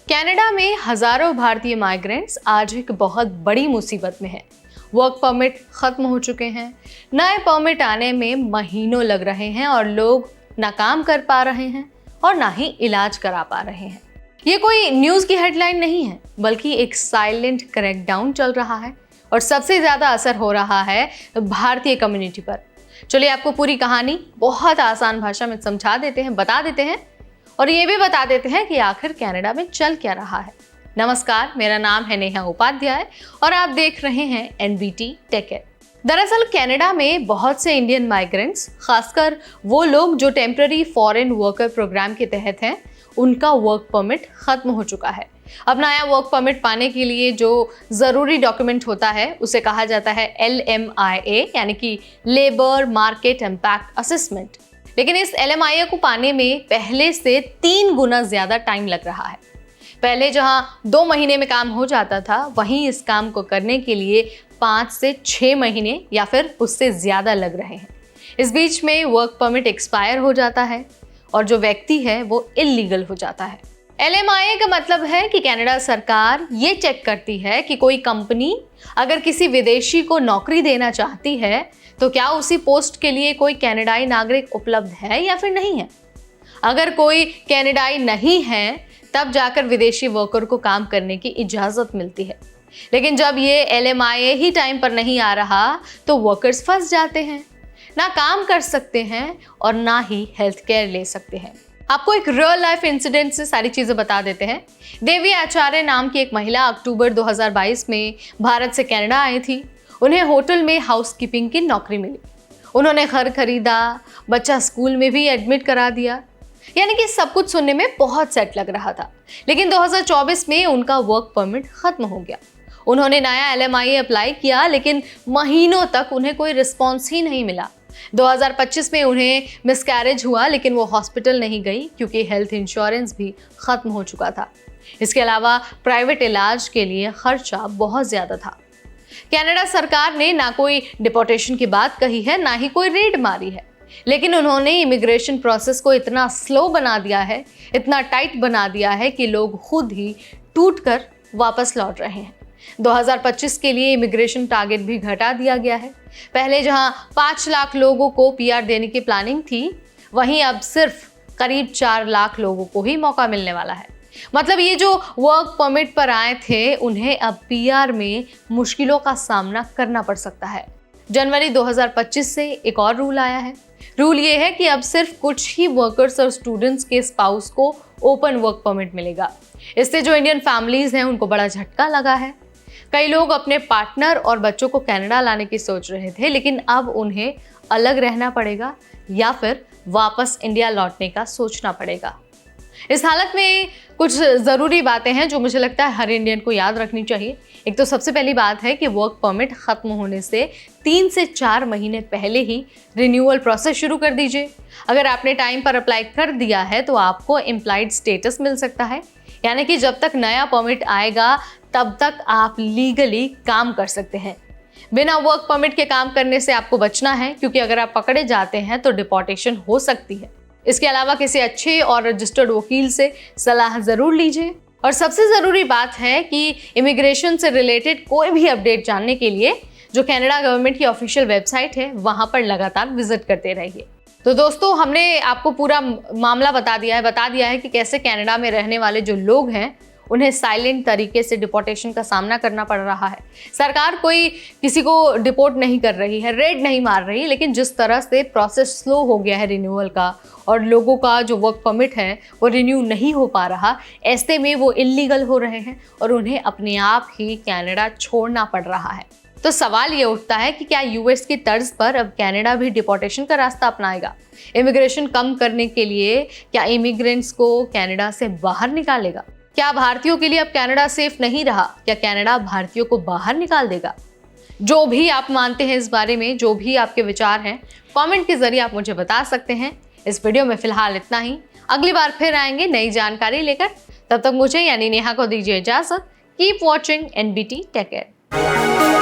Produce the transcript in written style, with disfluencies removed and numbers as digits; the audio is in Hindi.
कनाडा में हजारों भारतीय माइग्रेंट्स आज एक बहुत बड़ी मुसीबत में हैं। वर्क परमिट खत्म हो चुके हैं, नए परमिट आने में महीनों लग रहे हैं और लोग ना काम कर पा रहे हैं और ना ही इलाज करा पा रहे हैं। ये कोई न्यूज़ की हेडलाइन नहीं है, बल्कि एक साइलेंट क्रैकडाउन चल रहा है और सबसे ज़्यादा असर हो रहा है भारतीय कम्युनिटी पर। चलिए आपको पूरी कहानी बहुत आसान भाषा में समझा देते हैं, बता देते हैं और ये भी बता देते हैं कि आखिर कनाडा में चल क्या रहा है। नमस्कार, मेरा नाम है नेहा उपाध्याय और आप देख रहे हैं एनबीटी टेक। दरअसल कनाडा में बहुत से इंडियन माइग्रेंट्स, खासकर वो लोग जो टेम्पररी फॉरेन वर्कर प्रोग्राम के तहत हैं, उनका वर्क परमिट खत्म हो चुका है। अब नया वर्क परमिट पाने के लिए जो ज़रूरी डॉक्यूमेंट होता है उसे कहा जाता है LMIA, यानी कि लेबर मार्केट इम्पैक्ट असेसमेंट। लेकिन इस LMIA को पाने में पहले से 3 गुना ज़्यादा टाइम लग रहा है। पहले जहां 2 महीने में काम हो जाता था, वहीं इस काम को करने के लिए 5 से 6 महीने या फिर उससे ज़्यादा लग रहे हैं। इस बीच में वर्क परमिट एक्सपायर हो जाता है और जो व्यक्ति है वो इल्लीगल हो जाता है। LMIA का मतलब है कि कनाडा सरकार ये चेक करती है कि कोई कंपनी अगर किसी विदेशी को नौकरी देना चाहती है तो क्या उसी पोस्ट के लिए कोई कनाडाई नागरिक उपलब्ध है या फिर नहीं है। अगर कोई कनाडाई नहीं है तब जाकर विदेशी वर्कर को काम करने की इजाज़त मिलती है। लेकिन जब ये LMIA ही टाइम पर नहीं आ रहा तो वर्कर्स फंस जाते हैं, ना काम कर सकते हैं और ना ही हेल्थ केयर ले सकते हैं। आपको एक रियल लाइफ इंसिडेंट से सारी चीज़ें बता देते हैं। देवी आचार्य नाम की एक महिला अक्टूबर 2022 में भारत से कनाडा आई थी। उन्हें होटल में हाउसकीपिंग की नौकरी मिली। उन्होंने घर खरीदा, बच्चा स्कूल में भी एडमिट करा दिया, यानी कि सब कुछ सुनने में बहुत सेट लग रहा था। लेकिन 2024 में उनका वर्क परमिट खत्म हो गया। उन्होंने नया LMIA अप्लाई किया, लेकिन महीनों तक उन्हें कोई रिस्पॉन्स ही नहीं मिला। 2025 में उन्हें मिसकैरेज हुआ, लेकिन वो हॉस्पिटल नहीं गई क्योंकि हेल्थ इंश्योरेंस भी खत्म हो चुका था। इसके अलावा प्राइवेट इलाज के लिए खर्चा बहुत ज़्यादा था। कनाडा सरकार ने ना कोई डिपोर्टेशन की बात कही है, ना ही कोई रेड मारी है, लेकिन उन्होंने इमिग्रेशन प्रोसेस को इतना स्लो बना दिया है, इतना टाइट बना दिया है कि लोग खुद ही टूट कर वापस लौट रहे हैं। 2025 के लिए इमिग्रेशन टारगेट भी घटा दिया गया है। पहले जहां 5 लाख लोगों को PR देने की प्लानिंग थी, वहीं अब सिर्फ करीब 4 लाख लोगों को ही मौका मिलने वाला है। मतलब ये जो वर्क परमिट पर आए थे, उन्हें अब PR में मुश्किलों का सामना करना पड़ सकता है। जनवरी 2025 से एक और रूल आया है। रूल ये है कि अब सिर्फ कुछ ही वर्कर्स और स्टूडेंट्स के स्पाउस को ओपन वर्क परमिट मिलेगा। इससे जो इंडियन फैमिलीज हैं उनको बड़ा झटका लगा है। कई लोग अपने पार्टनर और बच्चों को कनाडा लाने की सोच रहे थे, लेकिन अब उन्हें अलग रहना पड़ेगा या फिर वापस इंडिया लौटने का सोचना पड़ेगा। इस हालत में कुछ ज़रूरी बातें हैं जो मुझे लगता है हर इंडियन को याद रखनी चाहिए। एक तो सबसे पहली बात है कि वर्क परमिट ख़त्म होने से 3 से 4 महीने पहले ही रिन्यूअल प्रोसेस शुरू कर दीजिए। अगर आपने टाइम पर अप्लाई कर दिया है तो आपको एम्प्लॉयड स्टेटस मिल सकता है, यानी कि जब तक नया परमिट आएगा तब तक आप लीगली काम कर सकते हैं। बिना वर्क परमिट के काम करने से आपको बचना है, क्योंकि अगर आप पकड़े जाते हैं तो डिपोर्टेशन हो सकती है। इसके अलावा किसी अच्छे और रजिस्टर्ड वकील से सलाह ज़रूर लीजिए। और सबसे ज़रूरी बात है कि इमिग्रेशन से रिलेटेड कोई भी अपडेट जानने के लिए जो कनाडा गवर्नमेंट की ऑफिशियल वेबसाइट है, वहाँ पर लगातार विजिट करते रहिए। तो दोस्तों, हमने आपको पूरा मामला बता दिया है कि कैसे कनाडा में रहने वाले जो लोग हैं उन्हें साइलेंट तरीके से डिपोर्टेशन का सामना करना पड़ रहा है। सरकार कोई किसी को डिपोर्ट नहीं कर रही है, रेड नहीं मार रही, लेकिन जिस तरह से प्रोसेस स्लो हो गया है रिन्यूअल का और लोगों का जो वर्क परमिट है वो रिन्यू नहीं हो पा रहा, ऐसे में वो इल्लीगल हो रहे हैं और उन्हें अपने आप ही कनाडा छोड़ना पड़ रहा है। तो सवाल ये उठता है कि क्या US की तर्ज पर अब कनाडा भी डिपोर्टेशन का रास्ता अपनाएगा? इमिग्रेशन कम करने के लिए क्या इमिग्रेंट्स को कनाडा से बाहर निकालेगा? क्या भारतीयों के लिए अब कनाडा सेफ नहीं रहा? क्या कनाडा भारतीयों को बाहर निकाल देगा? जो भी आप मानते हैं इस बारे में, जो भी आपके विचार हैं, कमेंट के जरिए आप मुझे बता सकते हैं। इस वीडियो में फिलहाल इतना ही। अगली बार फिर आएंगे नई जानकारी लेकर। तब तक मुझे यानी नेहा को दीजिए इजाजत। Keep watching NBT take care.